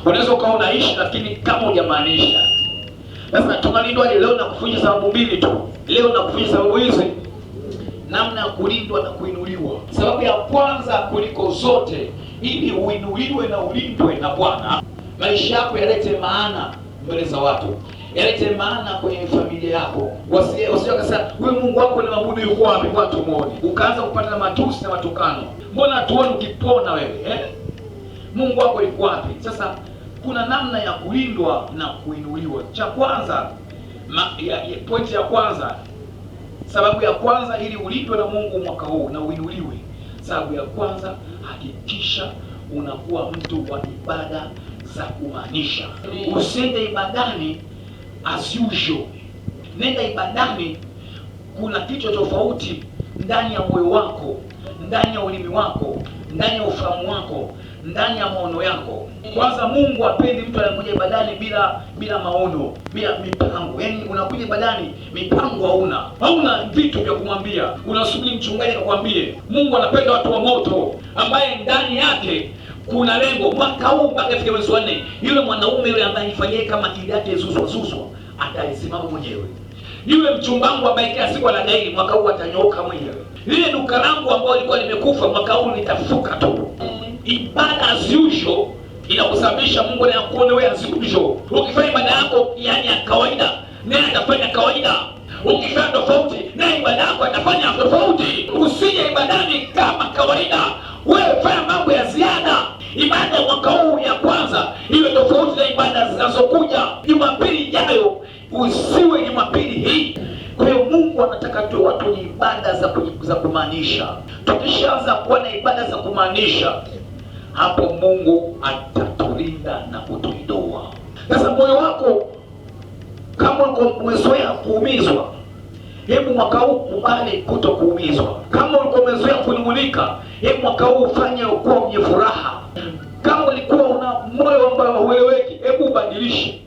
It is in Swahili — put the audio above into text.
Unaweza ukawa unaishi lakini kama hujamaanisha. Sasa tunalindwa leo na kufundisha sababu mbili tu. Leo na kufundisha sababu hizi, namna ya kulindwa na kuinuliwa. Sababu ya kwanza kuliko zote, ili uinuliwe na ulindwe na Bwana, maisha yako yalete maana mbele za watu, yalete maana kwenye familia yako. Wasije kasema wewe Mungu wako ni mabudu yuko wapi, watu muone, ukaanza kupata matusi na matukano. Mbona tuone ukipona wewe Mungu wako yuko wapi? Sasa kuna namna ya kulindwa na kuinuliwa. Cha kwanza, pointi ya kwanza, sababu ya kwanza ili ulindwe na Mungu mwaka huu na uinuliwe. Sababu ya kwanza, hakikisha unakuwa mtu wa ibada za kumaanisha. Usiende ibadani as usual. Nenda ibadani kuna kitu tofauti ndani ya moyo wako, ndani ya ulimi wako, ndani ya ufahamu wako, ndani ya maono yako. Kwanza Mungu hapendi mtu anakuja ibadani bila maono, bila mipango. Yaani unakuja ibadani mipango hauna vitu vya kumwambia. Unasubiri mchungaji akakwambie. Mungu anapenda watu wa moto ambaye ndani yake kuna lengo. Mwaka huu mpaka ifike mwezi wa 4, yule mwanaume yule ambaye ifanyie kama akili yake zuzwa ataisimama mwenyewe. Yule mchumbangu ambaye kila siku anadai, mwaka huu atanyooka mwenyewe. Lile duka langu ambalo lilikuwa limekufa, mwaka huu litafuka tu. Ibada as usual inakusababisha Mungu anakuona wewe as usual. Ukifanya ibada yako yani ya kawaida, naye atafanya kawaida. Ukifanya tofauti, naye ibada yako atafanya tofauti. Usije ibadani kama kawaida. Wewe fanya mambo ya ziada. Ibada ya mwaka huu ya kwanza iwe tofauti na ibada zinazokuja. Jumapili ijayo usiwe Jumapili hii. Kwa hiyo Mungu anataka tuwe watu wenye ibada za kumaanisha. Tukishaanza kuwa na ibada za kumaanisha, hapo Mungu atatulinda na kutuinua. Sasa moyo wako kama umezoea kuumizwa, hebu mwaka huu kubali kutokuumizwa. Kama ulikuwa umezoea kunung'unika, hebu mwaka huu ufanye kuwa mwenye furaha. Kama ulikuwa una moyo ambao haueleweki, hebu ubadilishe.